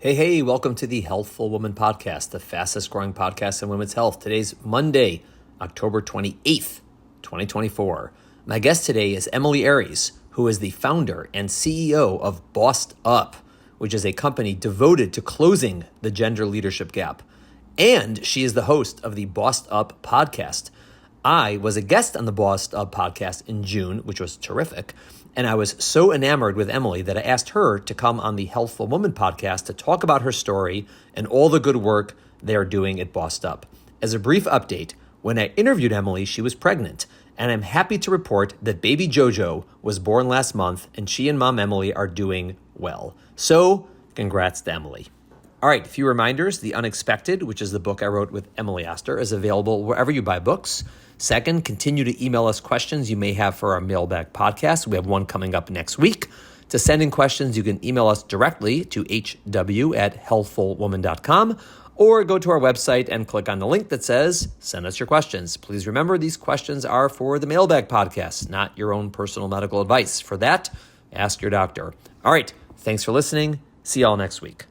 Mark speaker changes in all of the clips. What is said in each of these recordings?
Speaker 1: Hey, welcome to the Healthful Woman Podcast, the fastest growing podcast in women's health. Today's Monday, October 28th, 2024. My guest today is Emilie Aries, who is the founder and CEO of Bossed Up, which is a company devoted to closing the gender leadership gap. And she is the host of the Bossed Up podcast. I was a guest on the Bossed Up podcast in June, which was terrific. And I was so enamored with Emilie that I asked her to come on the Healthful Woman podcast to talk about her story and all the good work they are doing at Bossed Up. As a brief update, when I interviewed Emilie, she was pregnant, and I'm happy to report that baby Jojo was born last month, and she and mom Emilie are doing well. So, congrats to Emilie. All right, a few reminders. The Unexpected, which is the book I wrote with Emily Oster, is available wherever you buy books. Second, continue to email us questions you may have for our mailbag podcast. We have one coming up next week. To send in questions, you can email us directly to hw@healthfulwoman.com or go to our website and click on the link that says, send us your questions. Please remember, these questions are for the mailbag podcast, not your own personal medical advice. For that, ask your doctor. All right, thanks for listening. See y'all next week.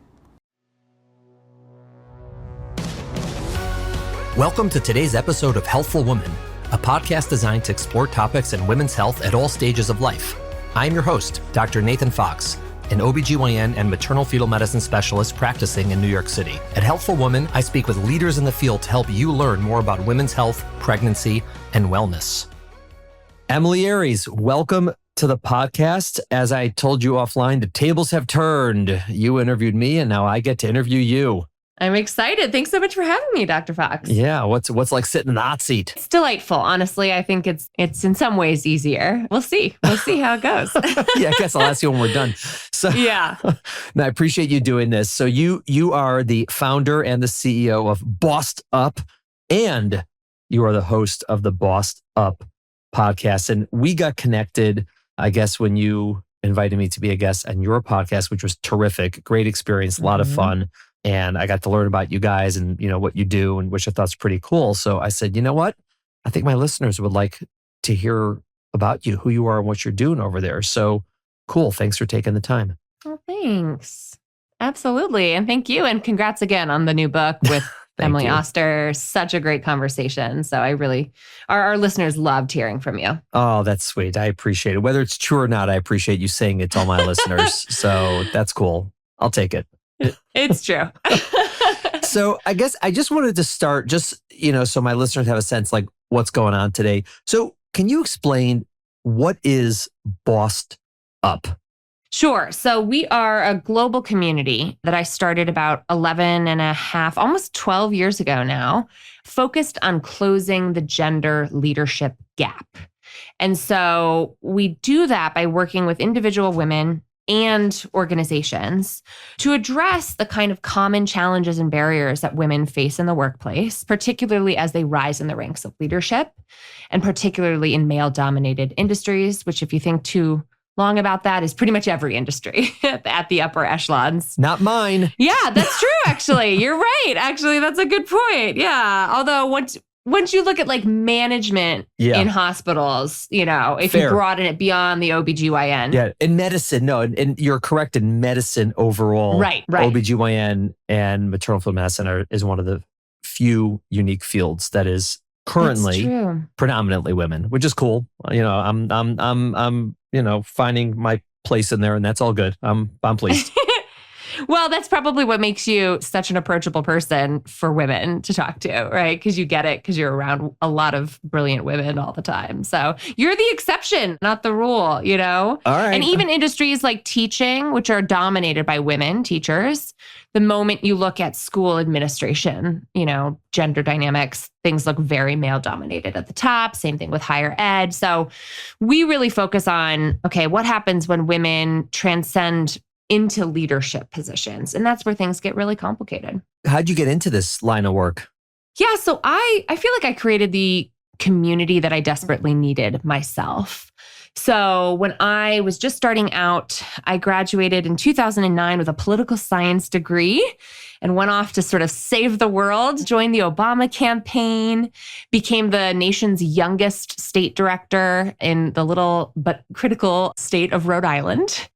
Speaker 1: Welcome to today's episode of Healthful Woman, a podcast designed to explore topics in women's health at all stages of life. I'm your host, Dr. Nathan Fox, an OBGYN and maternal fetal medicine specialist practicing in New York City. At Healthful Woman, I speak with leaders in the field to help you learn more about women's health, pregnancy, and wellness. Emilie Aries, welcome to the podcast. As I told you offline, the tables have turned. You interviewed me, and now I get to interview you.
Speaker 2: I'm excited. Thanks so much for having me, Dr. Fox.
Speaker 1: Yeah, what's like sitting in the hot seat?
Speaker 2: It's delightful. Honestly, I think it's in some ways easier. We'll see. We'll see how it goes.
Speaker 1: Yeah, I guess I'll ask you when we're done. So
Speaker 2: yeah.
Speaker 1: I appreciate you doing this. So you are the founder and the CEO of Bossed Up, and you are the host of the Bossed Up podcast. And we got connected, I guess, when you invited me to be a guest on your podcast, which was terrific. Great experience, a lot of fun. And I got to learn about you guys and, what you do, and which I thought was pretty cool. So I said, you know what? I think my listeners would like to hear about you, who you are and what you're doing over there. So cool. Thanks for taking the time.
Speaker 2: Well, thanks. Absolutely. And thank you. And congrats again on the new book with Emily Oster. Such a great conversation. So I really, our listeners loved hearing from you.
Speaker 1: Oh, that's sweet. I appreciate it. Whether it's true or not, I appreciate you saying it to all my listeners. So that's cool. I'll take it.
Speaker 2: It's true.
Speaker 1: So I guess I just wanted to start so my listeners have a sense like what's going on today. So can you explain what is Bossed Up?
Speaker 2: Sure. So we are a global community that I started about 11 and a half, almost 12 years ago now, focused on closing the gender leadership gap. And so we do that by working with individual women and organizations to address the kind of common challenges and barriers that women face in the workplace, particularly as they rise in the ranks of leadership, and particularly in male-dominated industries, which if you think too long about that is pretty much every industry at the upper echelons.
Speaker 1: Not mine.
Speaker 2: Yeah, that's true, actually. You're right. Actually, that's a good point. Yeah. Although once you look at like management in hospitals, if you broaden it beyond the OBGYN.
Speaker 1: Yeah, in medicine, no, and you're correct in medicine overall.
Speaker 2: Right.
Speaker 1: OBGYN and maternal fetal medicine is one of the few unique fields that is currently predominantly women, which is cool. I'm finding my place in there, and that's all good. I'm pleased.
Speaker 2: Well, that's probably what makes you such an approachable person for women to talk to, right? Because you get it because you're around a lot of brilliant women all the time. So you're the exception, not the rule, All
Speaker 1: right.
Speaker 2: And even industries like teaching, which are dominated by women teachers, the moment you look at school administration, gender dynamics, things look very male dominated at the top. Same thing with higher ed. So we really focus on, okay, what happens when women transcend into leadership positions? And that's where things get really complicated.
Speaker 1: How'd you get into this line of work?
Speaker 2: Yeah, so I feel like I created the community that I desperately needed myself. So when I was just starting out, I graduated in 2009 with a political science degree and went off to sort of save the world, joined the Obama campaign, became the nation's youngest state director in the little but critical state of Rhode Island,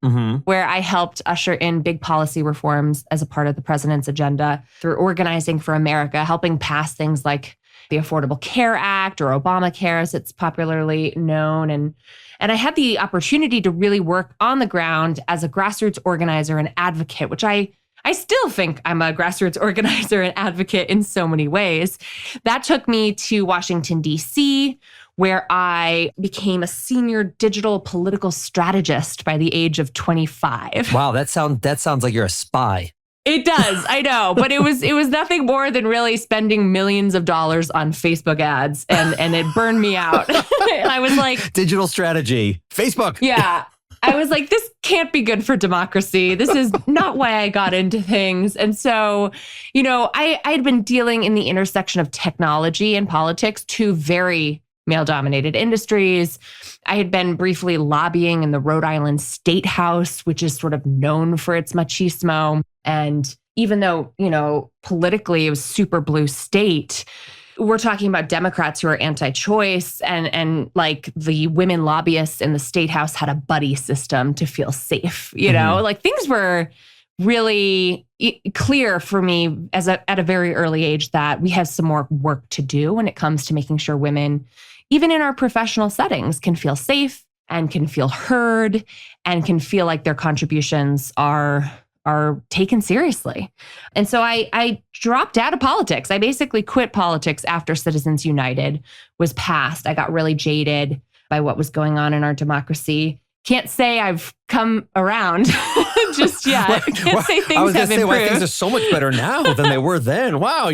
Speaker 2: where I helped usher in big policy reforms as a part of the president's agenda through Organizing for America, helping pass things like the Affordable Care Act, or Obamacare as it's popularly known. And I had the opportunity to really work on the ground as a grassroots organizer and advocate, which I still think I'm a grassroots organizer and advocate in so many ways. That took me to Washington, D.C., where I became a senior digital political strategist by the age of 25.
Speaker 1: Wow, that sounds like you're a spy.
Speaker 2: It does, I know, but it was nothing more than really spending millions of dollars on Facebook ads, and it burned me out. And I was like,
Speaker 1: digital strategy, Facebook.
Speaker 2: Yeah. I was like, this can't be good for democracy. This is not why I got into things. And so, I had been dealing in the intersection of technology and politics, two very male-dominated industries. I had been briefly lobbying in the Rhode Island State House, which is sort of known for its machismo. And even though, politically it was super blue state, we're talking about Democrats who are anti-choice, and like the women lobbyists in the State House had a buddy system to feel safe. Like things were really clear for me at a very early age that we have some more work to do when it comes to making sure women, even in our professional settings, can feel safe and can feel heard and can feel like their contributions are taken seriously. And so I dropped out of politics. I basically quit politics after Citizens United was passed. I got really jaded by what was going on in our democracy. Can't say I've come around just yet. Can't say things have improved.
Speaker 1: Why things are so much better now than they were then. Wow,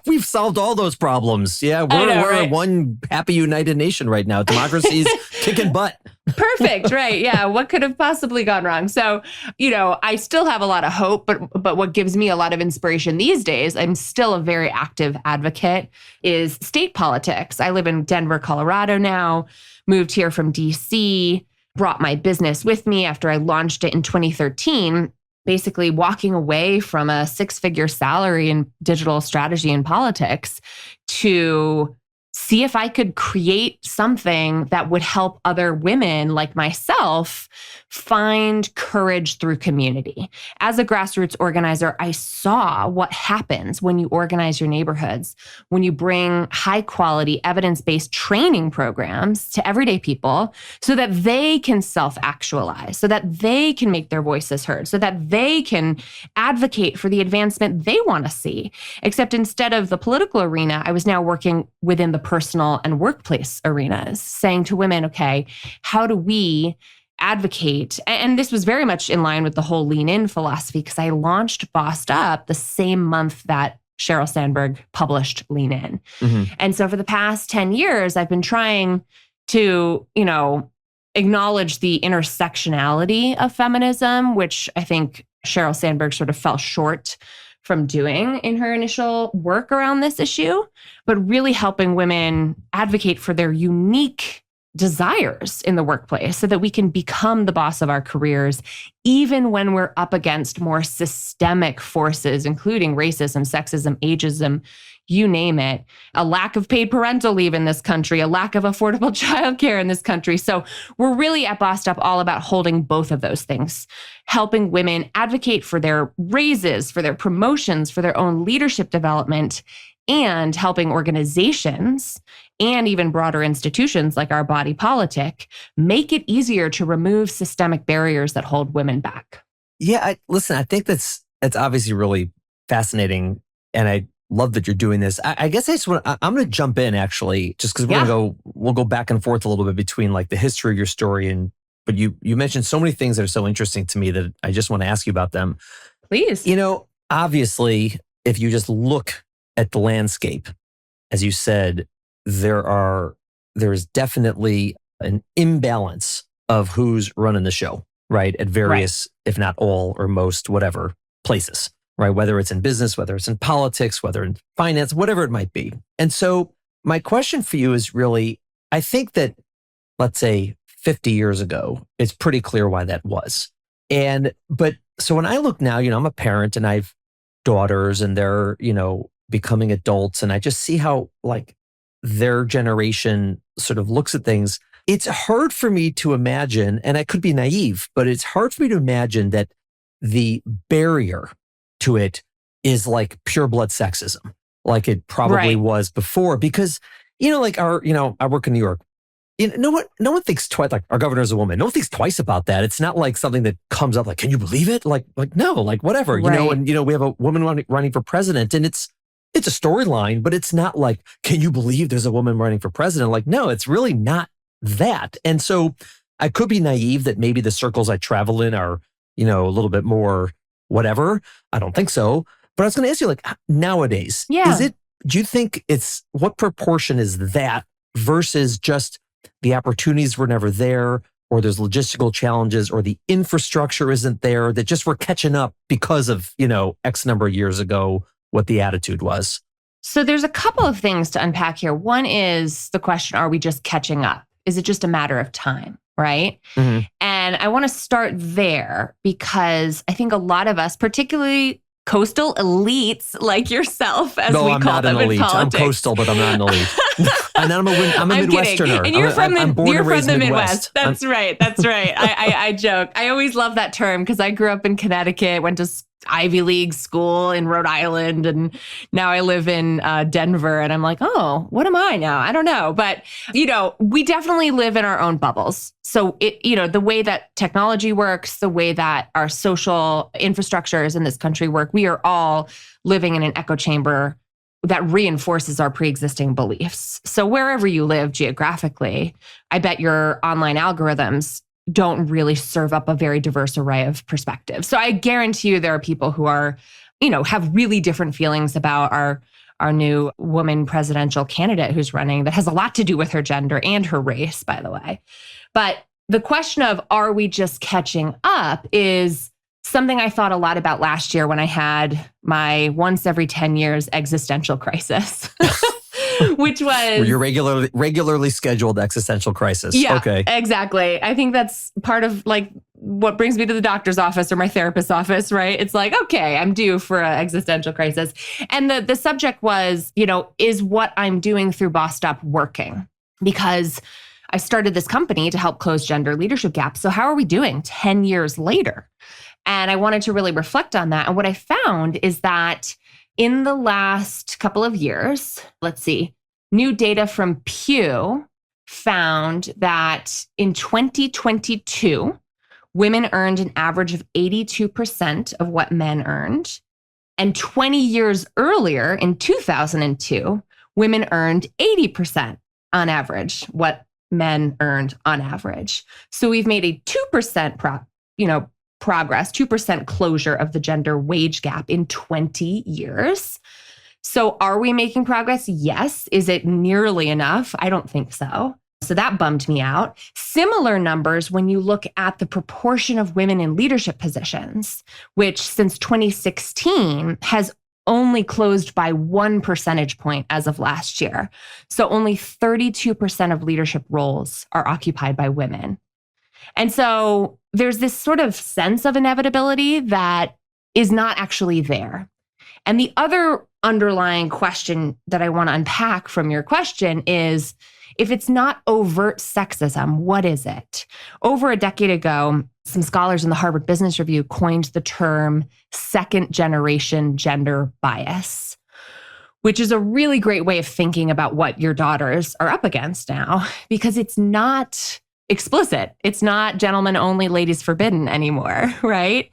Speaker 1: we've solved all those problems. Yeah, we're one happy united nation right now. Democracy's kicking butt.
Speaker 2: Perfect, right? Yeah, what could have possibly gone wrong? So, I still have a lot of hope, but what gives me a lot of inspiration these days, I'm still a very active advocate, is state politics. I live in Denver, Colorado now, moved here from DC, brought my business with me after I launched it in 2013, basically walking away from a 6-figure salary in digital strategy and politics to see if I could create something that would help other women like myself find courage through community. As a grassroots organizer, I saw what happens when you organize your neighborhoods, when you bring high quality, evidence-based training programs to everyday people so that they can self-actualize, so that they can make their voices heard, so that they can advocate for the advancement they want to see. Except instead of the political arena, I was now working within the personal and workplace arenas, saying to women, okay, how do we advocate? And this was very much in line with the whole lean in philosophy, because I launched Bossed Up the same month that Sheryl Sandberg published Lean In. And so for the past 10 years, I've been trying to, acknowledge the intersectionality of feminism, which I think Sheryl Sandberg sort of fell short from doing in her initial work around this issue, but really helping women advocate for their unique desires in the workplace so that we can become the boss of our careers, even when we're up against more systemic forces, including racism, sexism, ageism, you name it, a lack of paid parental leave in this country, a lack of affordable childcare in this country. So we're really at Bossed Up all about holding both of those things, helping women advocate for their raises, for their promotions, for their own leadership development, and helping organizations and even broader institutions like our body politic make it easier to remove systemic barriers that hold women back.
Speaker 1: Yeah, I think that's obviously really fascinating, and I love that you're doing this. I guess I'm going to jump in actually, just because we'll go back and forth a little bit between like the history of your story but you mentioned so many things that are so interesting to me that I just want to ask you about them.
Speaker 2: Please.
Speaker 1: Obviously, if you just look at the landscape, as you said, there is definitely an imbalance of who's running the show, right? At various, if not all or most, whatever places. Right? Whether it's in business, whether it's in politics, whether in finance, whatever it might be. And so my question for you is really, I think that, let's say 50 years ago, it's pretty clear why that was. So when I look now, I'm a parent and I've daughters and they're, becoming adults, and I just see how like their generation sort of looks at things. It's hard for me to imagine, and I could be naive, but it's hard for me to imagine that the barrier to it is like pure blood sexism, like it probably was before. Because, I work in New York. No one thinks twice. Like our governor's a woman. No one thinks twice about that. It's not like something that comes up like, can you believe it? Like no, like whatever, And we have a woman running for president, and it's a storyline, but it's not like, can you believe there's a woman running for president? Like, no, it's really not that. And so I could be naive that maybe the circles I travel in are, a little bit more whatever. I don't think so. But I was going to ask you, like, nowadays, do you think what proportion is that versus just the opportunities were never there, or there's logistical challenges, or the infrastructure isn't there, that just we're catching up because of, X number of years ago, what the attitude was?
Speaker 2: So there's a couple of things to unpack here. One is the question, are we just catching up? Is it just a matter of time, right? Mm-hmm. And I want to start there because I think a lot of us, particularly coastal elites like yourself, as we call them in politics. No, I'm not an elite.
Speaker 1: I'm coastal, but I'm not an elite. And I'm a Midwesterner.
Speaker 2: And you're from the Midwest. That's right. I joke. I always love that term because I grew up in Connecticut, went to Ivy League school in Rhode Island, and now I live in Denver. And I'm like, oh, what am I now? I don't know. But, we definitely live in our own bubbles. So, the way that technology works, the way that our social infrastructures in this country work, we are all living in an echo chamber that reinforces our pre-existing beliefs. So wherever you live geographically, I bet your online algorithms don't really serve up a very diverse array of perspectives. So I guarantee you there are people who are, have really different feelings about our new woman presidential candidate who's running that has a lot to do with her gender and her race, by the way. But the question of, are we just catching up, is something I thought a lot about last year when I had my once every 10 years existential crisis, which was
Speaker 1: your regularly scheduled existential crisis.
Speaker 2: Yeah,
Speaker 1: okay.
Speaker 2: Exactly. I think that's part of like what brings me to the doctor's office or my therapist's office, right? It's like, okay, I'm due for an existential crisis. And the subject was, is what I'm doing through Boss Stop working? Because I started this company to help close gender leadership gaps. So how are we doing 10 years later? And I wanted to really reflect on that. And what I found is that in the last couple of years, new data from Pew found that in 2022, women earned an average of 82% of what men earned. And 20 years earlier, in 2002, women earned 80% on average what men earned on average. So we've made a 2% progress, 2% closure of the gender wage gap in 20 years. So are we making progress? Yes. Is it nearly enough? I don't think so. So that bummed me out. Similar numbers when you look at the proportion of women in leadership positions, which since 2016 has only closed by 1 percentage point as of last year. So only 32% of leadership roles are occupied by women. And so there's this sort of sense of inevitability that is not actually there. And the other underlying question that I want to unpack from your question is, if it's not overt sexism, what is it? Over a decade ago, some scholars in the Harvard Business Review coined the term second-generation gender bias, which is a really great way of thinking about what your daughters are up against now, because it's not explicit. It's not gentlemen only, ladies forbidden anymore, right?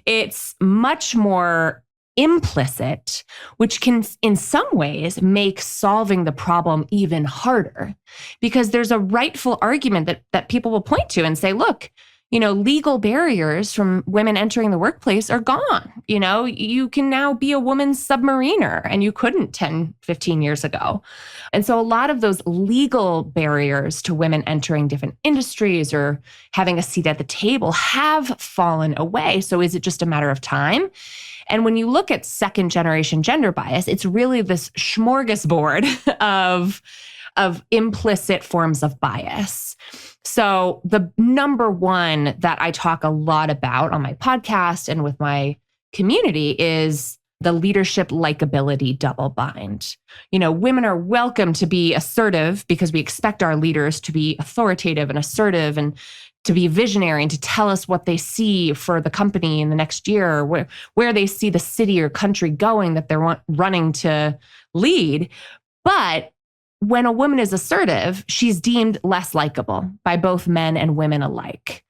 Speaker 2: It's much more implicit, which can, in some ways, make solving the problem even harder, because there's a rightful argument that people will point to and say, look, legal barriers from women entering the workplace are gone. You can now be a woman's submariner, and you couldn't 10, 15 years ago. And so a lot of those legal barriers to women entering different industries or having a seat at the table have fallen away. So is it just a matter of time? And when you look at second generation gender bias, it's really this smorgasbord of of implicit forms of bias. So the number one that I talk a lot about on my podcast and with my community is the leadership likability double bind. Women are welcome to be assertive because we expect our leaders to be authoritative and assertive and to be visionary and to tell us what they see for the company in the next year, or where they see the city or country going that they're running to lead. But when a woman is assertive, she's deemed less likable by both men and women alike.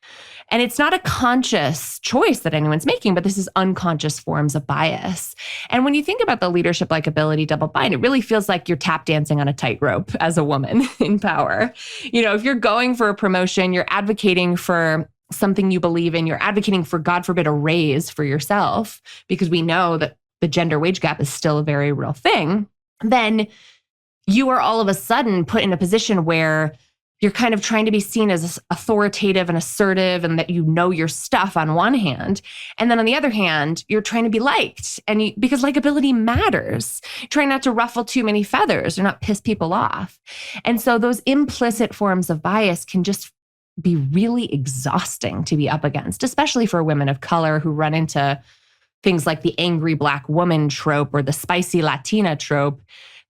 Speaker 2: And it's not a conscious choice that anyone's making, but this is unconscious forms of bias. And when you think about the leadership likability double bind, it really feels like you're tap dancing on a tightrope as a woman in power. If you're going for a promotion, you're advocating for something you believe in, you're advocating for, God forbid, a raise for yourself, because we know that the gender wage gap is still a very real thing, then you are all of a sudden put in a position where you're kind of trying to be seen as authoritative and assertive and that you know your stuff on one hand. And then on the other hand, you're trying to be liked because likability matters. Trying not to ruffle too many feathers or not piss people off. And so those implicit forms of bias can just be really exhausting to be up against, especially for women of color who run into things like the angry Black woman trope or the spicy Latina trope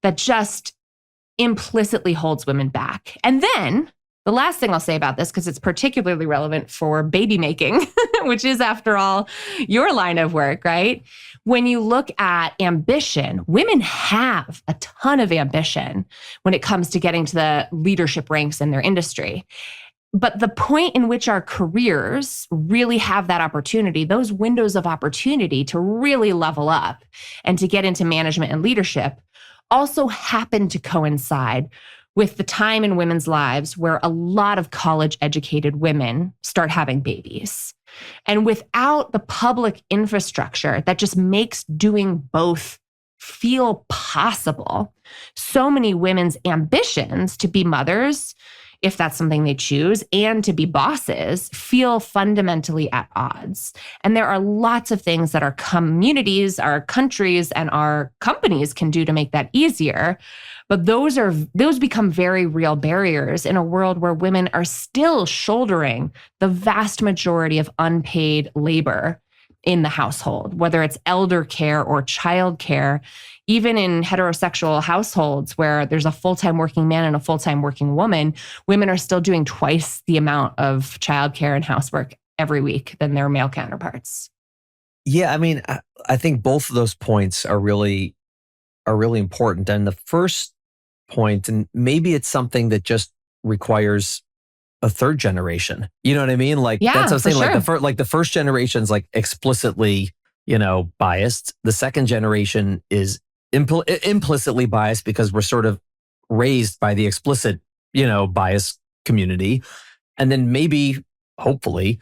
Speaker 2: that just implicitly holds women back. And then the last thing I'll say about this, because it's particularly relevant for baby making, which is, after all, your line of work, right? When you look at ambition, women have a ton of ambition when it comes to getting to the leadership ranks in their industry. But the point in which our careers really have that opportunity, those windows of opportunity to really level up and to get into management and leadership, also happen to coincide with the time in women's lives where a lot of college-educated women start having babies. And without the public infrastructure that just makes doing both feel possible, so many women's ambitions to be mothers, if that's something they choose, and to be bosses, feel fundamentally at odds. And there are lots of things that our communities, our countries, and our companies can do to make that easier. But those become very real barriers in a world where women are still shouldering the vast majority of unpaid labor in the household, whether it's elder care or child care. Even in heterosexual households where there's a full-time working man and a full-time working woman, women are still doing twice the amount of childcare and housework every week than their male counterparts.
Speaker 1: Yeah, I mean, I think both of those points are really important. And the first point, and maybe it's something that just requires a third generation. You know what I mean? Like,
Speaker 2: yeah,
Speaker 1: that's what I'm saying.
Speaker 2: Sure.
Speaker 1: Like the first generation's like explicitly, biased. The second generation is implicitly biased because we're sort of raised by the explicit, bias community. And then maybe, hopefully,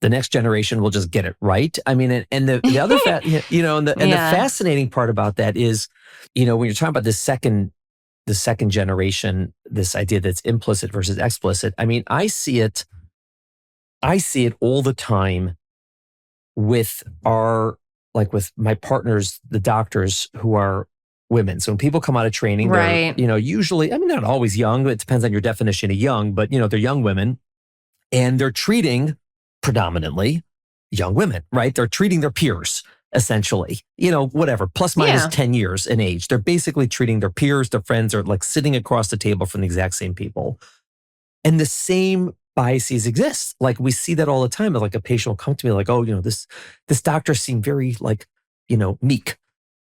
Speaker 1: the next generation will just get it right. I mean, and the other, the fascinating part about that is, when you're talking about the second generation, this idea that's implicit versus explicit. I mean, I see it all the time with with my partners, the doctors who are women. So when people come out of training,
Speaker 2: right,
Speaker 1: they're, usually, I mean, not always young, it depends on your definition of young, but they're young women and they're treating predominantly young women, right? They're treating their peers essentially, whatever, plus minus 10 years in age. They're basically treating their peers, their friends, are like sitting across the table from the exact same people. And the same biases exist. Like we see that all the time. Like a patient will come to me like, oh, this doctor seemed very meek.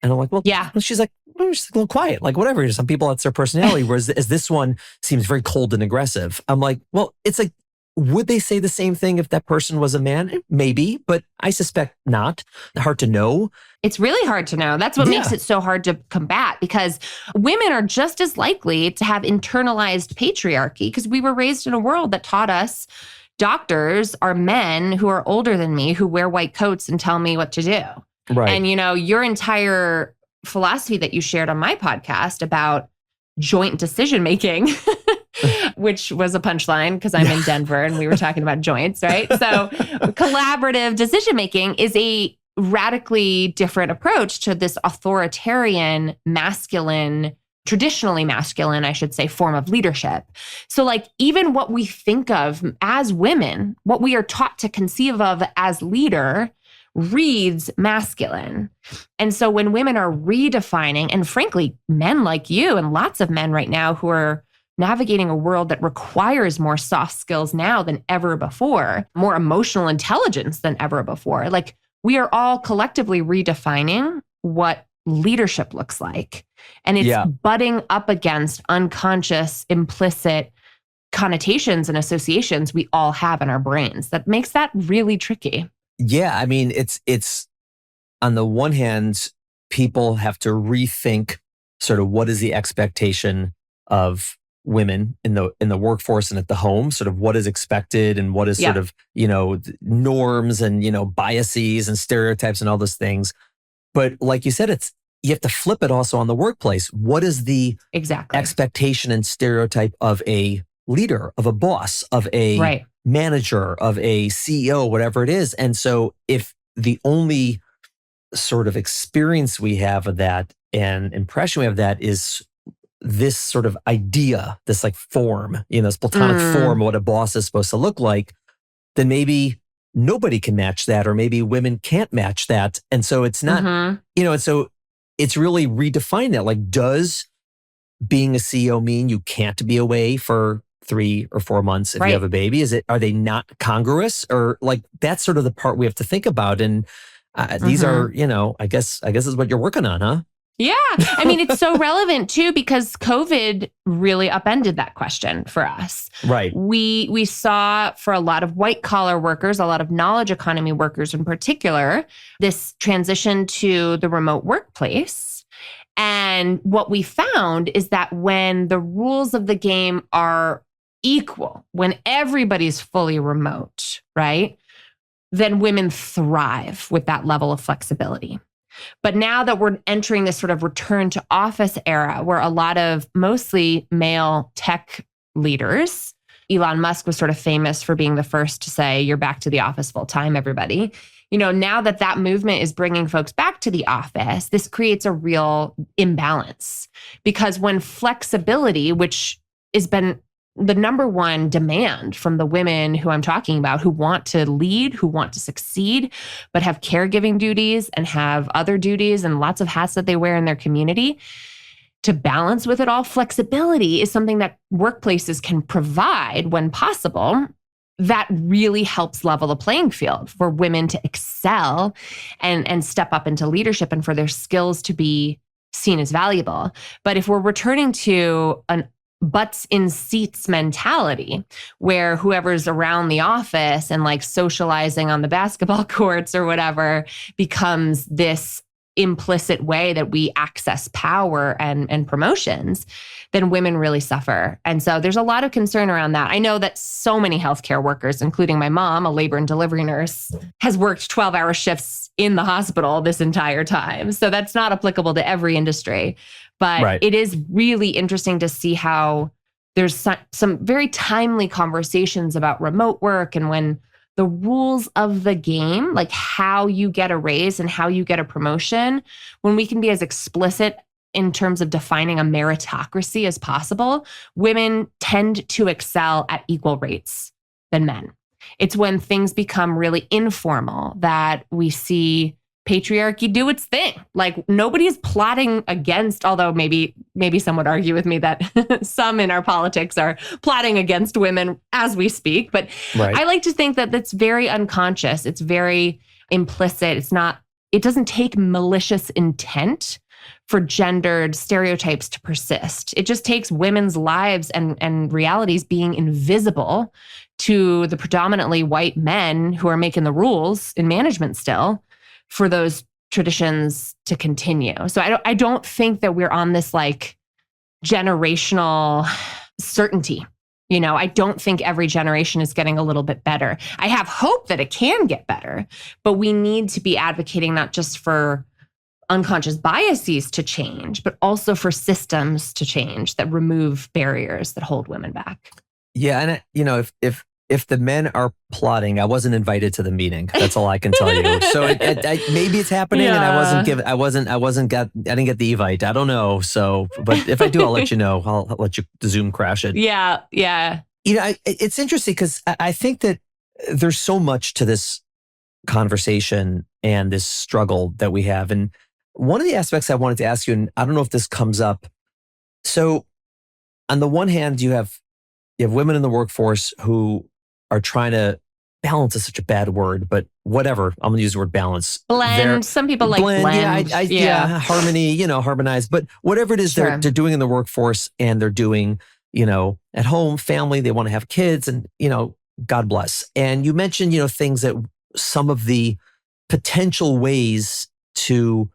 Speaker 1: And I'm like, well,
Speaker 2: yeah.
Speaker 1: She's like, well, she's a little quiet, like whatever. Some people, that's their personality. Whereas as this one seems very cold and aggressive. I'm like, well, it's like, would they say the same thing if that person was a man? Maybe, but I suspect not. Hard to know.
Speaker 2: It's really hard to know. That's what makes it so hard to combat, because women are just as likely to have internalized patriarchy because we were raised in a world that taught us doctors are men who are older than me who wear white coats and tell me what to do.
Speaker 1: Right.
Speaker 2: And, your entire philosophy that you shared on my podcast about joint decision-making, which was a punchline because I'm in Denver and we were talking about joints, right? So collaborative decision-making is a radically different approach to this authoritarian, masculine traditionally masculine, I should say, form of leadership. So like even what we think of as women, what we are taught to conceive of as leader reads masculine. And so when women are redefining, and frankly, men like you and lots of men right now who are navigating a world that requires more soft skills now than ever before, more emotional intelligence than ever before, like we are all collectively redefining what leadership looks like. And it's butting up against unconscious, implicit connotations and associations we all have in our brains. That makes that really tricky.
Speaker 1: Yeah, I mean, it's on the one hand, people have to rethink sort of what is the expectation of women in the workforce and at the home, sort of what is expected and what is sort of, norms and, biases and stereotypes and all those things. But like you said, you have to flip it also on the workplace. What is the expectation and stereotype of a leader, of a boss, of a manager, of a CEO, whatever it is? And so if the only sort of experience we have of that and impression we have of that is this sort of idea, this like form, this platonic form of what a boss is supposed to look like, then maybe nobody can match that, or maybe women can't match that. And so it's not, and so it's really redefined that. Like, does being a CEO mean you can't be away for 3 or 4 months if you have a baby? Are they not congruous? Or like, that's sort of the part we have to think about. And these are, I guess is what you're working on, huh?
Speaker 2: Yeah. I mean, it's so relevant too, because COVID really upended that question for us.
Speaker 1: Right.
Speaker 2: We saw for a lot of white collar workers, a lot of knowledge economy workers in particular, this transition to the remote workplace. And what we found is that when the rules of the game are equal, when everybody's fully remote, right, then women thrive with that level of flexibility. But now that we're entering this sort of return to office era where a lot of mostly male tech leaders, Elon Musk was sort of famous for being the first to say, you're back to the office full time, everybody. Now that movement is bringing folks back to the office, this creates a real imbalance, because when flexibility, which has been the number one demand from the women who I'm talking about, who want to lead, who want to succeed, but have caregiving duties and have other duties and lots of hats that they wear in their community, to balance with it all, flexibility is something that workplaces can provide when possible. That really helps level the playing field for women to excel and step up into leadership and for their skills to be seen as valuable. But if we're returning to an butts in seats mentality where whoever's around the office and like socializing on the basketball courts or whatever becomes this implicit way that we access power and promotions, then women really suffer. And so there's a lot of concern around that. I know that so many healthcare workers, including my mom, a labor and delivery nurse, has worked 12-hour shifts in the hospital this entire time. So that's not applicable to every industry. But it is really interesting to see how there's some very timely conversations about remote work, and when the rules of the game, like how you get a raise and how you get a promotion, when we can be as explicit in terms of defining a meritocracy as possible, women tend to excel at equal rates than men. It's when things become really informal that we see patriarchy do its thing. Like nobody's plotting against, although maybe some would argue with me that some in our politics are plotting against women as we speak. But I like to think that that's very unconscious. It's very implicit. It doesn't take malicious intent for gendered stereotypes to persist. It just takes women's lives and realities being invisible to the predominantly white men who are making the rules in management still, for those traditions to continue. So I don't think that we're on this like generational certainty. I don't think every generation is getting a little bit better. I have hope that it can get better, but we need to be advocating not just for unconscious biases to change, but also for systems to change that remove barriers that hold women back.
Speaker 1: Yeah. And if if the men are plotting, I wasn't invited to the meeting. That's all I can tell you. So maybe it's happening, and I didn't get the invite. I don't know. So, but if I do, I'll let you know. I'll let you Zoom crash it.
Speaker 2: Yeah.
Speaker 1: It's interesting because I think that there's so much to this conversation and this struggle that we have. And one of the aspects I wanted to ask you, and I don't know if this comes up. So, on the one hand, you have women in the workforce who are trying to balance is such a bad word, but whatever. I'm going to use the word balance.
Speaker 2: Blend. Some people like blend.
Speaker 1: Yeah, harmony, harmonize. But whatever it is they're doing in the workforce and they're doing, at home, family, they want to have kids and, God bless. And you mentioned, things that some of the potential ways to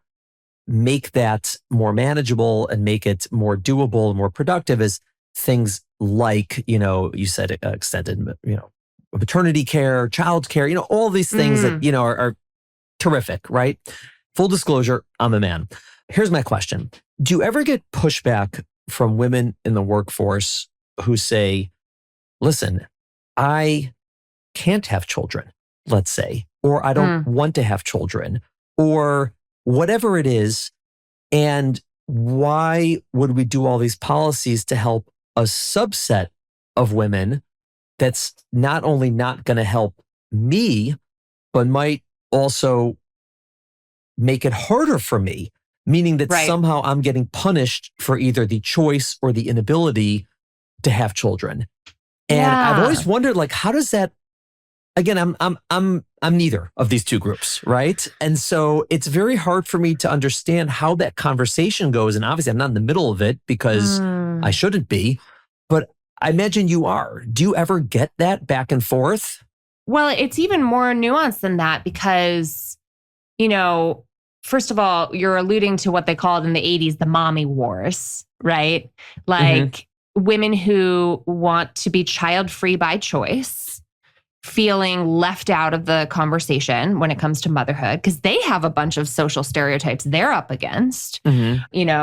Speaker 1: make that more manageable and make it more doable and more productive is things like, you said extended, maternity care, child care, all these things that, are terrific, right? Full disclosure, I'm a man. Here's my question. Do you ever get pushback from women in the workforce who say, listen, I can't have children, let's say, or I don't want to have children, or whatever it is, and why would we do all these policies to help a subset of women that's not only not going to help me, but might also make it harder for me, meaning that somehow I'm getting punished for either the choice or the inability to have children. And I've always wondered, how does that, again, I'm neither of these two groups, right? And so it's very hard for me to understand how that conversation goes. And obviously I'm not in the middle of it because I shouldn't be, but I imagine you are. Do you ever get that back and forth?
Speaker 2: Well, it's even more nuanced than that because, first of all, you're alluding to what they called in the 80s, the mommy wars, right? Women who want to be child-free by choice, feeling left out of the conversation when it comes to motherhood, because they have a bunch of social stereotypes they're up against, in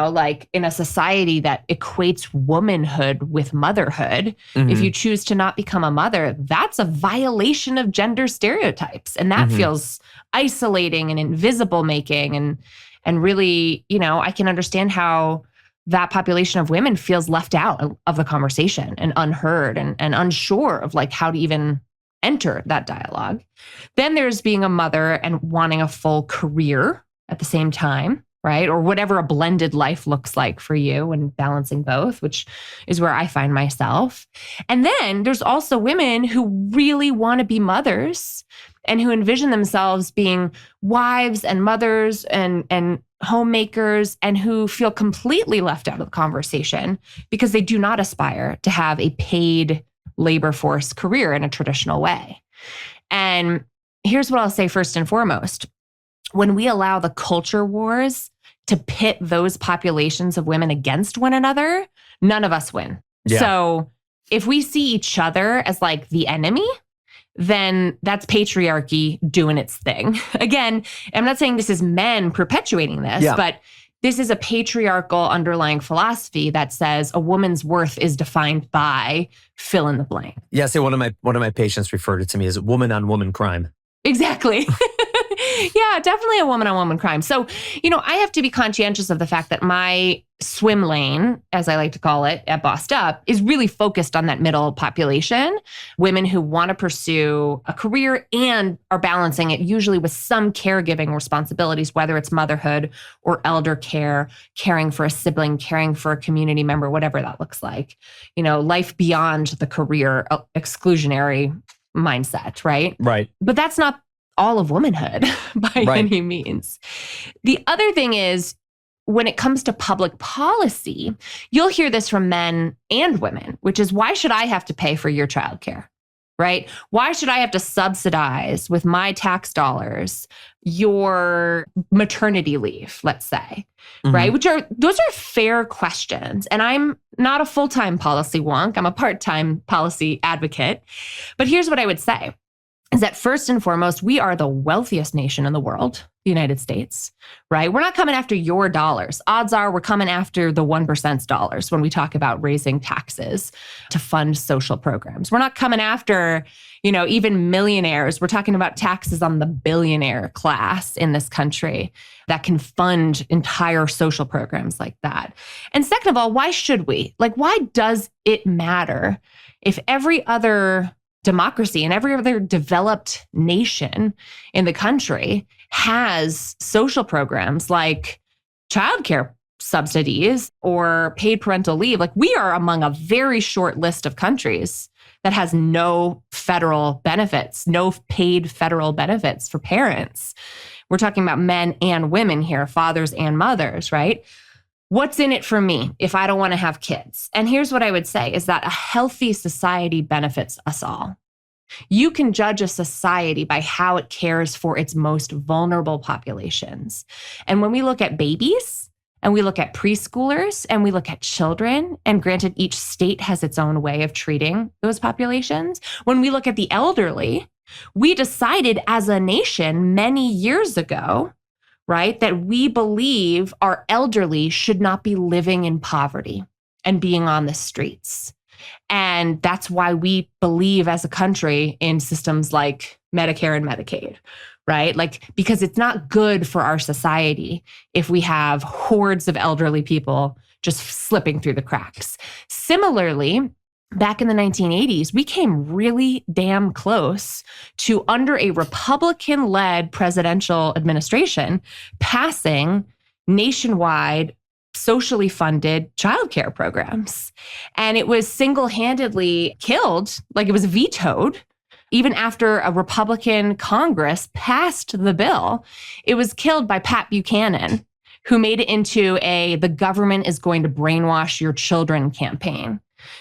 Speaker 2: a society that equates womanhood with motherhood. If you choose to not become a mother, that's a violation of gender stereotypes. And that feels isolating and invisible making. And really, I can understand how that population of women feels left out of the conversation and unheard and unsure of how to even enter that dialogue. Then there's being a mother and wanting a full career at the same time, right? Or whatever a blended life looks like for you and balancing both, which is where I find myself. And then there's also women who really want to be mothers and who envision themselves being wives and mothers and homemakers and who feel completely left out of the conversation because they do not aspire to have a paid labor force career in a traditional way. And here's what I'll say first and foremost. When we allow the culture wars to pit those populations of women against one another, none of us win. Yeah. So if we see each other as the enemy, then that's patriarchy doing its thing. Again, I'm not saying this is men perpetuating this, but this is a patriarchal underlying philosophy that says a woman's worth is defined by fill in the blank.
Speaker 1: Yeah, so one of my patients referred it to me as woman on woman crime.
Speaker 2: Exactly. Yeah, definitely a woman on woman crime. So, I have to be conscientious of the fact that my swim lane, as I like to call it at Bossed Up, is really focused on that middle population, women who want to pursue a career and are balancing it usually with some caregiving responsibilities, whether it's motherhood or elder care, caring for a sibling, caring for a community member, whatever that looks like. Life beyond the career exclusionary mindset, right?
Speaker 1: Right.
Speaker 2: But that's not all of womanhood by any means. The other thing is, when it comes to public policy, you'll hear this from men and women, which is, why should I have to pay for your childcare, right? Why should I have to subsidize with my tax dollars your maternity leave, let's say, right? Those are fair questions. And I'm not a full-time policy wonk. I'm a part-time policy advocate. But here's what I would say. Is that first and foremost, we are the wealthiest nation in the world. the United States, right? We're not coming after your dollars. Odds are we're coming after the 1%'s dollars when we talk about raising taxes to fund social programs. We're not coming after, even millionaires. We're talking about taxes on the billionaire class in this country that can fund entire social programs like that. And second of all, why should we? Why does it matter if every other democracy and every other developed nation in the country has social programs like childcare subsidies or paid parental leave? We are among a very short list of countries that has no federal benefits, no paid federal benefits for parents. We're talking about men and women here, fathers and mothers, right? What's in it for me if I don't want to have kids? And here's what I would say is that a healthy society benefits us all. You can judge a society by how it cares for its most vulnerable populations. And when we look at babies and we look at preschoolers and we look at children, and granted, each state has its own way of treating those populations. When we look at the elderly, we decided as a nation many years ago, right, that we believe our elderly should not be living in poverty and being on the streets. And that's why we believe as a country in systems like Medicare and Medicaid, right? Because it's not good for our society if we have hordes of elderly people just slipping through the cracks. Similarly, back in the 1980s, we came really damn close to, under a Republican-led presidential administration, passing nationwide socially funded childcare programs. And it was single-handedly killed, it was vetoed. Even after a Republican Congress passed the bill, it was killed by Pat Buchanan, who made it into the government is going to brainwash your children campaign,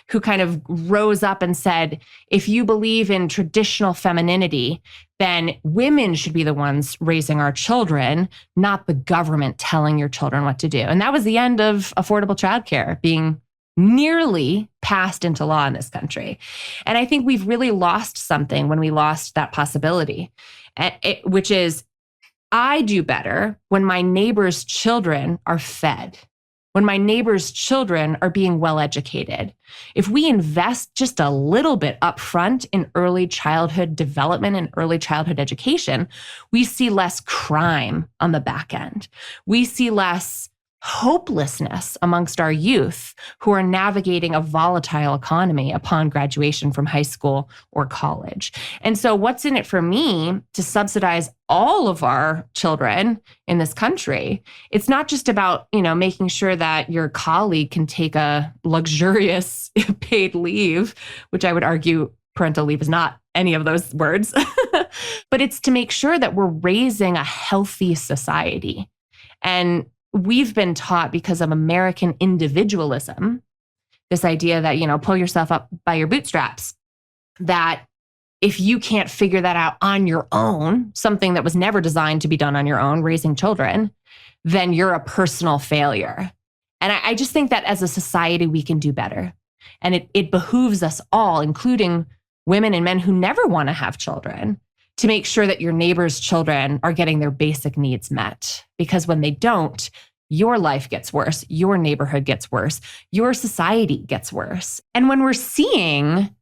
Speaker 2: who kind of rose up and said, if you believe in traditional femininity, then women should be the ones raising our children, not the government telling your children what to do. And that was the end of affordable childcare being nearly passed into law in this country. And I think we've really lost something when we lost that possibility, which is I do better when my neighbor's children are fed, when my neighbor's children are being well educated. If we invest just a little bit upfront in early childhood development and early childhood education, we see less crime on the back end. We see less hopelessness amongst our youth who are navigating a volatile economy upon graduation from high school or college. And so what's in it for me to subsidize all of our children in this country? It's not just about, making sure that your colleague can take a luxurious paid leave, which I would argue parental leave is not any of those words, but it's to make sure that we're raising a healthy society. And we've been taught, because of American individualism, this idea that, pull yourself up by your bootstraps, that if you can't figure that out on your own, something that was never designed to be done on your own, raising children, then you're a personal failure. And I just think that as a society, we can do better. And it behooves us all, including women and men who never want to have children, to make sure that your neighbor's children are getting their basic needs met. Because when they don't, your life gets worse, your neighborhood gets worse, your society gets worse. And when we're seeing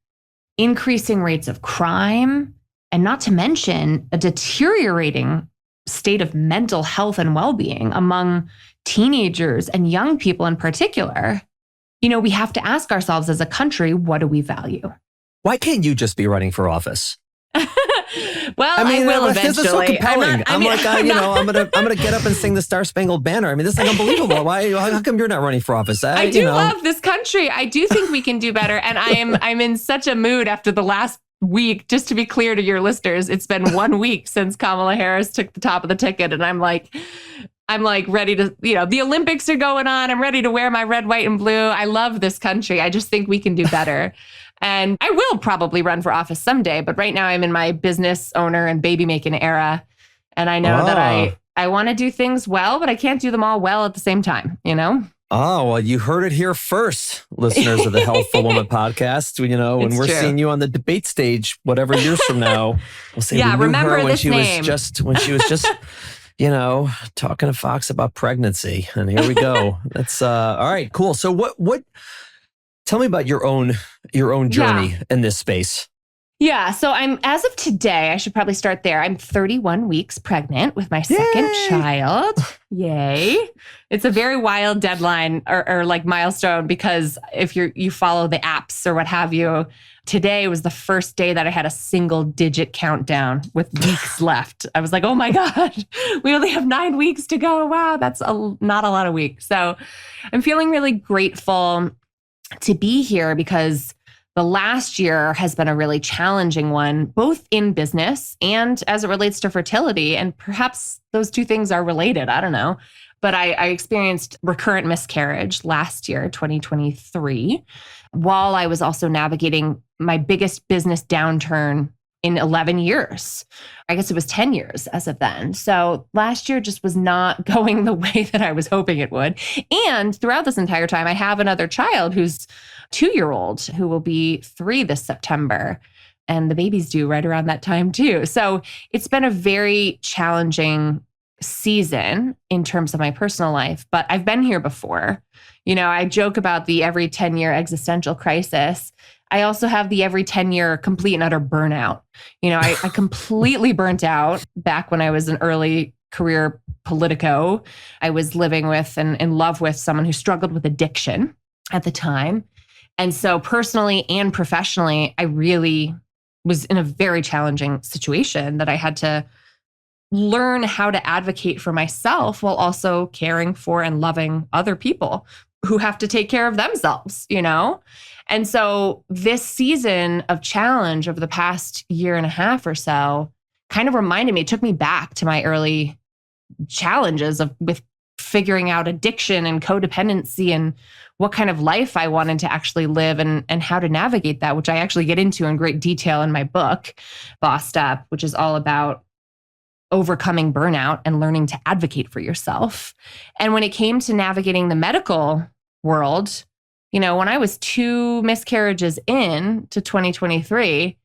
Speaker 2: increasing rates of crime, and not to mention a deteriorating state of mental health and well-being among teenagers and young people in particular, we have to ask ourselves as a country, what do we value?
Speaker 1: Why can't you just be running for office?
Speaker 2: Well, I will eventually.
Speaker 1: This is so compelling. I'm gonna get up and sing the Star Spangled Banner. I mean, this is unbelievable. Why? How come you're not running for office?
Speaker 2: I do love this country. I do think we can do better, and I'm in such a mood after the last week. Just to be clear to your listeners, it's been 1 week since Kamala Harris took the top of the ticket, and I'm like ready to. The Olympics are going on. I'm ready to wear my red, white, and blue. I love this country. I just think we can do better. And I will probably run for office someday, but right now I'm in my business owner and baby making era. And I know that I want to do things well, but I can't do them all well at the same time,
Speaker 1: Oh, well, you heard it here first, listeners of the Healthful Woman podcast. When we're seeing you on the debate stage, whatever years from now, we'll say,
Speaker 2: remember
Speaker 1: her when
Speaker 2: this
Speaker 1: she
Speaker 2: name.
Speaker 1: was just talking to Fox about pregnancy, and here we go. That's all right, cool. So what tell me about your own journey in this space.
Speaker 2: Yeah. So as of today, I should probably start there. I'm 31 weeks pregnant with my second child. Yay. It's a very wild deadline or like milestone, because if you follow the apps or what have you, today was the first day that I had a single digit countdown with weeks left. I was like, oh my God, we only have 9 weeks to go. Wow. That's not a lot of weeks. So I'm feeling really grateful to be here, because the last year has been a really challenging one, both in business and as it relates to fertility. And perhaps those two things are related. I don't know. But I experienced recurrent miscarriage last year, 2023, while I was also navigating my biggest business downturn in 11 years. I guess it was 10 years as of then. So last year just was not going the way that I was hoping it would. And throughout this entire time, I have another child who's 2-year-old who will be 3 this September. And the baby's due right around that time too. So it's been a very challenging season in terms of my personal life, but I've been here before. I joke about the every 10-year existential crisis. I also have the every 10-year complete and utter burnout. I completely burnt out back when I was an early career politico. I was living with and in love with someone who struggled with addiction at the time. And so personally and professionally, I really was in a very challenging situation that I had to learn how to advocate for myself while also caring for and loving other people who have to take care of themselves, And so this season of challenge over the past year and a half or so kind of reminded me, it took me back to my early challenges with figuring out addiction and codependency and what kind of life I wanted to actually live and how to navigate that, which I actually get into in great detail in my book, Bossed Up, which is all about overcoming burnout and learning to advocate for yourself. And when it came to navigating the medical world, when I was 2 miscarriages in to 2023,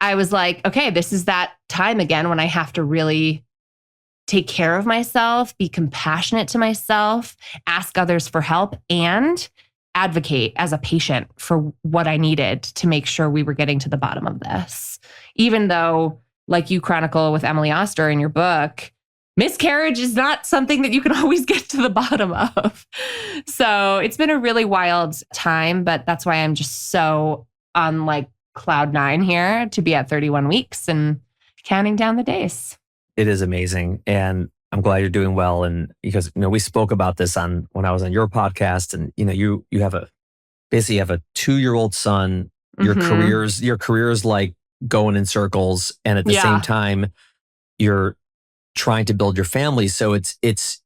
Speaker 2: I was like, okay, this is that time again when I have to really take care of myself, be compassionate to myself, ask others for help, and advocate as a patient for what I needed to make sure we were getting to the bottom of this. Even though, like you chronicle with Emilie Aries in your book, miscarriage is not something that you can always get to the bottom of. So it's been a really wild time, but that's why I'm just so on like cloud 9 here to be at 31 weeks and counting down the days.
Speaker 1: It is amazing. And I'm glad you're doing well. And because, we spoke about this when I was on your podcast, and, you basically have a 2-year-old son, your career's like going in circles. And at the same time, you're trying to build your family. So it's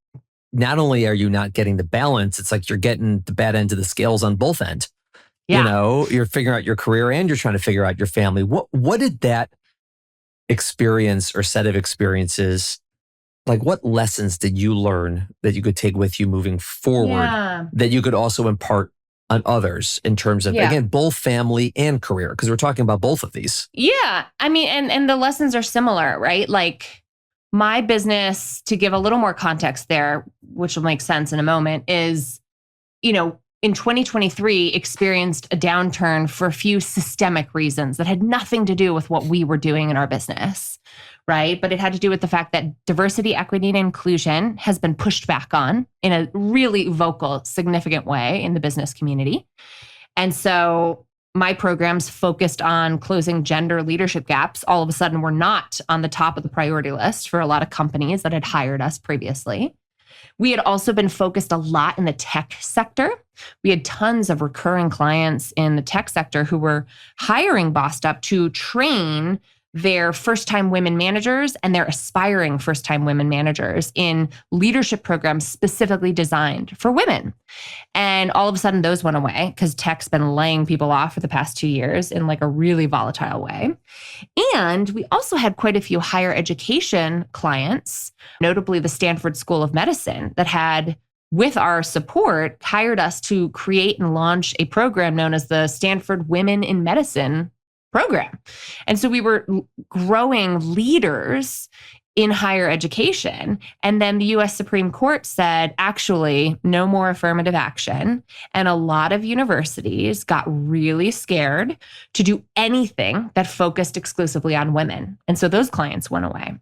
Speaker 1: not only are you not getting the balance, it's like you're getting the bad end of the scales on both ends. Yeah. You're figuring out your career and you're trying to figure out your family. What did that experience or set of experiences, like what lessons did you learn that you could take with you moving forward that you could also impart on others in terms of, again, both family and career? Because we're talking about both of these.
Speaker 2: Yeah. I mean, and the lessons are similar, right? Like my business, to give a little more context there, which will make sense in a moment, is, in 2023 experienced a downturn for a few systemic reasons that had nothing to do with what we were doing in our business, right? But it had to do with the fact that diversity, equity, and inclusion has been pushed back on in a really vocal, significant way in the business community. And so my programs focused on closing gender leadership gaps all of a sudden were not on the top of the priority list for a lot of companies that had hired us previously. We had also been focused a lot in the tech sector. We had tons of recurring clients in the tech sector who were hiring Bossed Up to train their first-time women managers and their aspiring first-time women managers in leadership programs specifically designed for women. And all of a sudden, those went away because tech's been laying people off for the past 2 years in like a really volatile way. And we also had quite a few higher education clients, notably the Stanford School of Medicine, that had, with our support, hired us to create and launch a program known as the Stanford Women in Medicine program. And so we were growing leaders in higher education. And then the US Supreme Court said, actually, no more affirmative action. And a lot of universities got really scared to do anything that focused exclusively on women. And so those clients went away.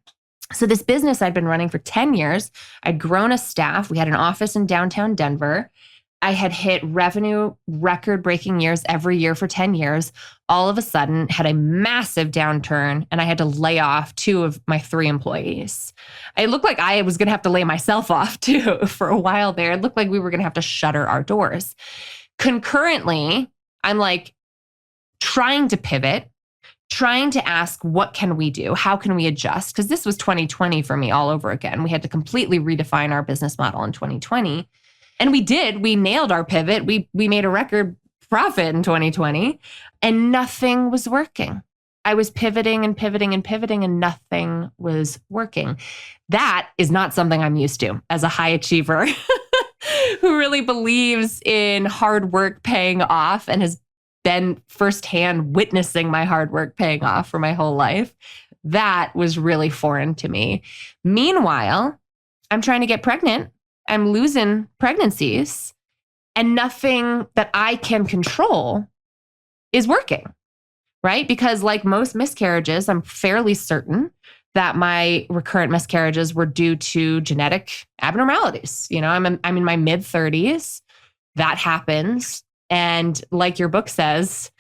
Speaker 2: So this business I'd been running for 10 years, I'd grown a staff. We had an office in downtown Denver. I had hit revenue record-breaking years every year for 10 years. All of a sudden, had a massive downturn, and I had to lay off 2 of my 3 employees. It looked like I was going to have to lay myself off too for a while there. It looked like we were going to have to shutter our doors. Concurrently, I'm like trying to pivot, trying to ask, what can we do? How can we adjust? Because this was 2020 for me all over again. We had to completely redefine our business model in 2020. And we did. We nailed our pivot. We made a record profit in 2020, and nothing was working. I was pivoting and pivoting and pivoting, and nothing was working. That is not something I'm used to as a high achiever who really believes in hard work paying off and has been firsthand witnessing my hard work paying off for my whole life. That was really foreign to me. Meanwhile, I'm trying to get pregnant. I'm losing pregnancies, and nothing that I can control is working, right? Because like most miscarriages, I'm fairly certain that my recurrent miscarriages were due to genetic abnormalities. You know, I'm in my mid-30s. That happens. And like your book says,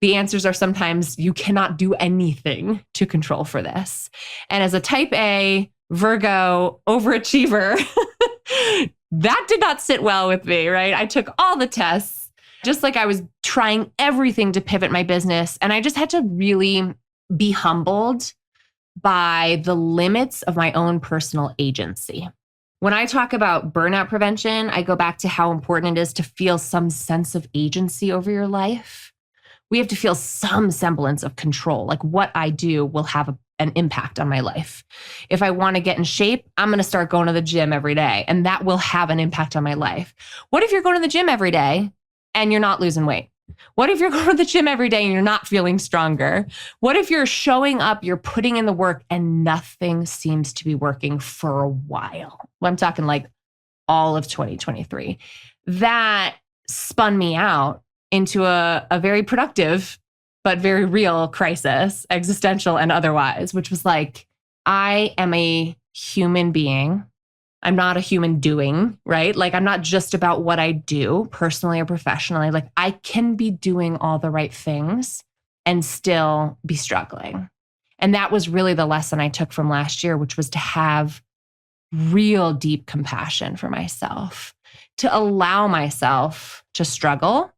Speaker 2: the answers are sometimes you cannot do anything to control for this. And as a type A Virgo overachiever, that did not sit well with me, right? I took all the tests, just like I was trying everything to pivot my business. And I just had to really be humbled by the limits of my own personal agency. When I talk about burnout prevention, I go back to how important it is to feel some sense of agency over your life. We have to feel some semblance of control. Like what I do will have an impact on my life. If I want to get in shape, I'm going to start going to the gym every day, and that will have an impact on my life. What if you're going to the gym every day and you're not losing weight? What if you're going to the gym every day and you're not feeling stronger? What if you're showing up, you're putting in the work, and nothing seems to be working for a while? Well, I'm talking like all of 2023. That spun me out into a very productive but very real crisis, existential and otherwise, which was like, I am a human being. I'm not a human doing, right? Like, I'm not just about what I do personally or professionally. Like, I can be doing all the right things and still be struggling. And that was really the lesson I took from last year, which was to have real deep compassion for myself, to allow myself to struggle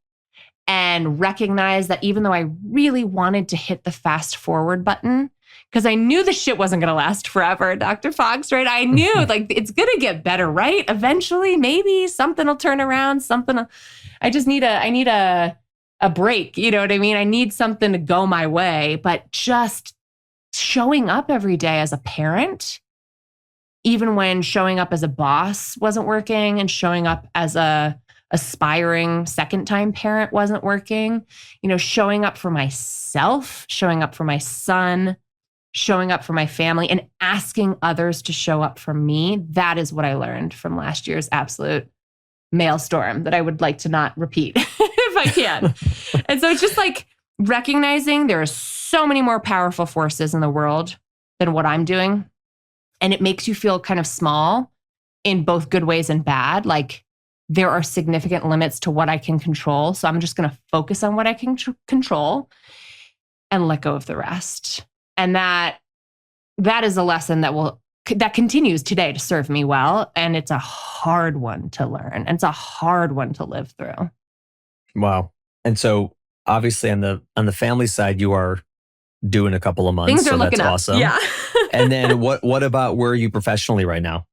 Speaker 2: and recognize that even though I really wanted to hit the fast forward button, because I knew the shit wasn't going to last forever, Dr. Fox, right? I knew like it's going to get better, right? Eventually, maybe something will turn around. I need a break. You know what I mean? I need something to go my way. But just showing up every day as a parent, even when showing up as a boss wasn't working, and showing up as a aspiring second-time parent wasn't working, you know, showing up for myself, showing up for my son, showing up for my family, and asking others to show up for me. That is what I learned from last year's absolute maelstrom that I would like to not repeat if I can. And so it's just like recognizing there are so many more powerful forces in the world than what I'm doing. And it makes you feel kind of small in both good ways and bad. Like, there are significant limits to what I can control. So I'm just going to focus on what I can control and let go of the rest. And that is a lesson that continues today to serve me well. And it's a hard one to learn. And it's a hard one to live through.
Speaker 1: Wow. And so obviously on the family side, you are doing a couple of months.
Speaker 2: Things are looking
Speaker 1: that's
Speaker 2: up.
Speaker 1: Awesome.
Speaker 2: Yeah.
Speaker 1: And then what about where are you professionally right now?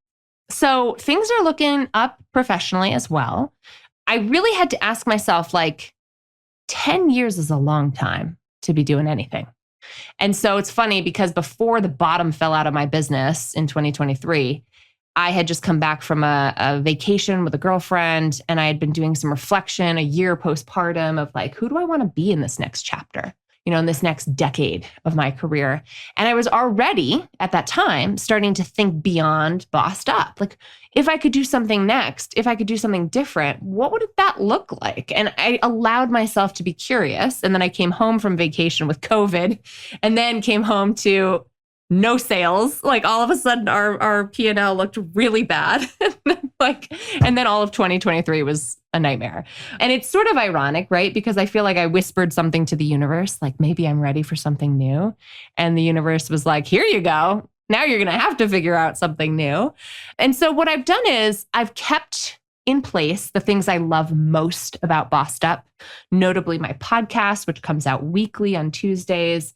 Speaker 2: So things are looking up professionally as well. I really had to ask myself, like, 10 years is a long time to be doing anything. And so it's funny because before the bottom fell out of my business in 2023, I had just come back from a vacation with a girlfriend, and I had been doing some reflection a year postpartum of like, who do I want to be in this next chapter? in this next decade of my career. And I was already at that time starting to think beyond Bossed Up. Like, if I could do something next, if I could do something different, what would that look like? And I allowed myself to be curious. And then I came home from vacation with COVID and then came home to no sales. Like, all of a sudden our P&L looked really bad. And then all of 2023 was a nightmare. And it's sort of ironic, right? Because I feel like I whispered something to the universe, like, maybe I'm ready for something new. And the universe was like, here you go. Now you're going to have to figure out something new. And so what I've done is I've kept in place the things I love most about Bossed Up, notably my podcast, which comes out weekly on Tuesdays,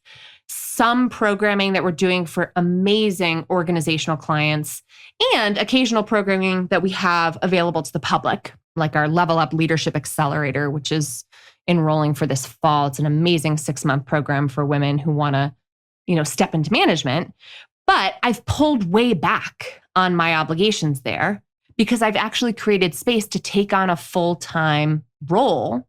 Speaker 2: some programming that we're doing for amazing organizational clients, and occasional programming that we have available to the public, like our Level Up Leadership Accelerator, which is enrolling for this fall. It's an amazing 6-month program for women who want to, step into management. But I've pulled way back on my obligations there because I've actually created space to take on a full-time role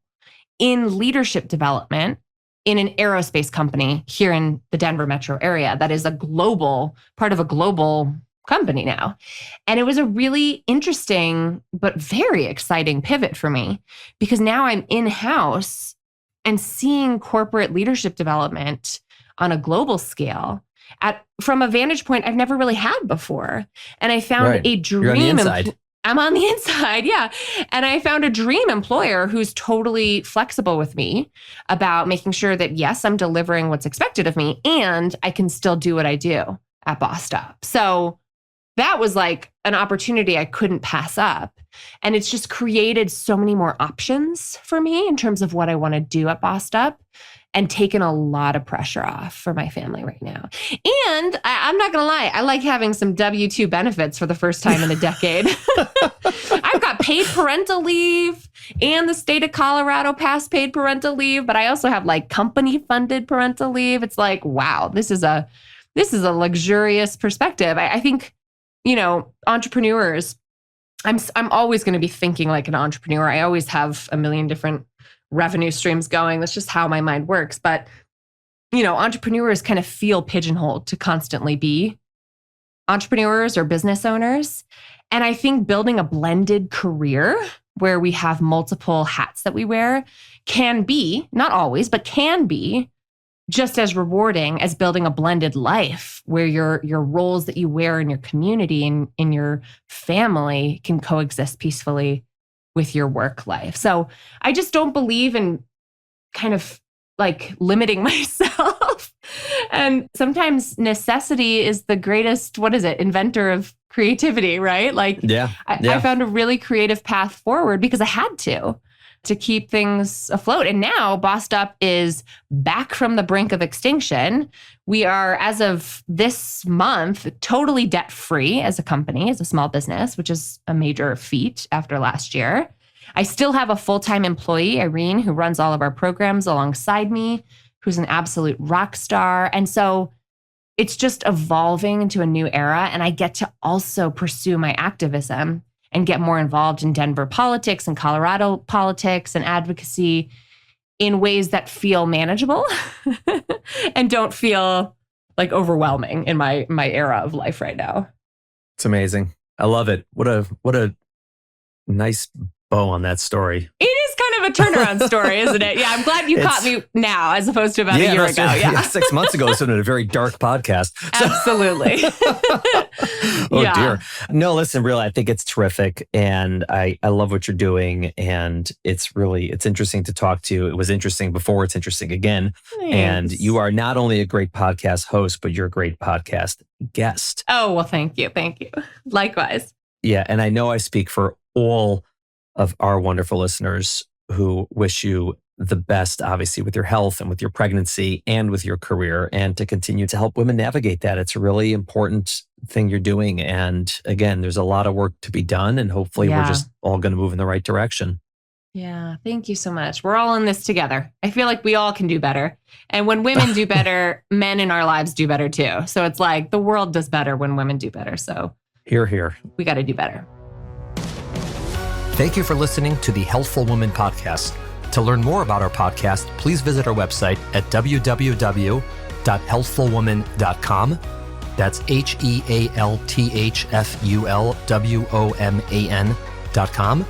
Speaker 2: in leadership development in an aerospace company here in the Denver metro area that is part of a global company now. And it was a really interesting but very exciting pivot for me because now I'm in-house and seeing corporate leadership development on a global scale from a vantage point I've never really had before. And I found a dream.
Speaker 1: You're on the inside.
Speaker 2: I'm on the inside, yeah. And I found a dream employer who's totally flexible with me about making sure that, yes, I'm delivering what's expected of me and I can still do what I do at Bossed Up. So that was like an opportunity I couldn't pass up. And it's just created so many more options for me in terms of what I want to do at Bossed Up and taken a lot of pressure off for my family right now. And I'm not going to lie, I like having some W-2 benefits for the first time in a decade. I've got paid parental leave and the state of Colorado passed paid parental leave, but I also have like company funded parental leave. It's like, wow, this is a luxurious perspective. I think, entrepreneurs, I'm always going to be thinking like an entrepreneur. I always have a million different revenue streams going. That's just how my mind works. But, entrepreneurs kind of feel pigeonholed to constantly be entrepreneurs or business owners. And I think building a blended career where we have multiple hats that we wear can be, not always, but can be just as rewarding as building a blended life where your roles that you wear in your community and in your family can coexist peacefully with your work life. So I just don't believe in kind of like limiting myself. And sometimes necessity is the greatest, inventor of creativity, right? Like, I found a really creative path forward because I had to keep things afloat. And now Bossed Up is back from the brink of extinction. We are, as of this month, totally debt-free as a company, as a small business, which is a major feat after last year. I still have a full-time employee, Irene, who runs all of our programs alongside me, who's an absolute rock star. And so it's just evolving into a new era. And I get to also pursue my activism and get more involved in Denver politics and Colorado politics and advocacy in ways that feel manageable and don't feel like overwhelming in my era of life right now.
Speaker 1: It's amazing. I love it. What a nice bow on that story.
Speaker 2: It is kind of a turnaround story, isn't it? Yeah, I'm glad you caught me now as opposed to about a year ago. Yeah.
Speaker 1: 6 months ago, it's been a very dark podcast.
Speaker 2: Absolutely.
Speaker 1: Dear. No, listen, really, I think it's terrific. And I love what you're doing. And it's interesting to talk to you. It was interesting before, it's interesting again.
Speaker 2: Thanks.
Speaker 1: And you are not only a great podcast host, but you're a great podcast guest.
Speaker 2: Oh, well, thank you. Thank you. Likewise.
Speaker 1: Yeah. And I know I speak for all of our wonderful listeners who wish you the best, obviously, with your health and with your pregnancy and with your career, and to continue to help women navigate that. It's a really important thing you're doing. And again, there's a lot of work to be done, and hopefully we're just all going to move in the right direction.
Speaker 2: Yeah. Thank you so much. We're all in this together. I feel like we all can do better. And when women do better, men in our lives do better too. So it's like the world does better when women do better. So
Speaker 1: hear, hear.
Speaker 2: We got to do better.
Speaker 1: Thank you for listening to the Healthful Woman Podcast. To learn more about our podcast, please visit our website at www.healthfulwoman.com. That's HEALTHFULWOMAN.com.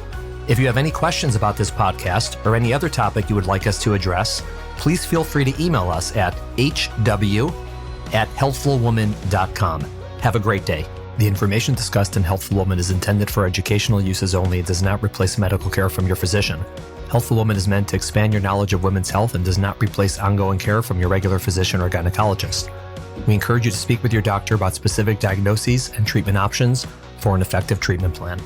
Speaker 1: If you have any questions about this podcast or any other topic you would like us to address, please feel free to email us at hw@healthfulwoman.com. Have a great day. The information discussed in Healthful Woman is intended for educational uses only and does not replace medical care from your physician. Healthful Woman is meant to expand your knowledge of women's health and does not replace ongoing care from your regular physician or gynecologist. We encourage you to speak with your doctor about specific diagnoses and treatment options for an effective treatment plan.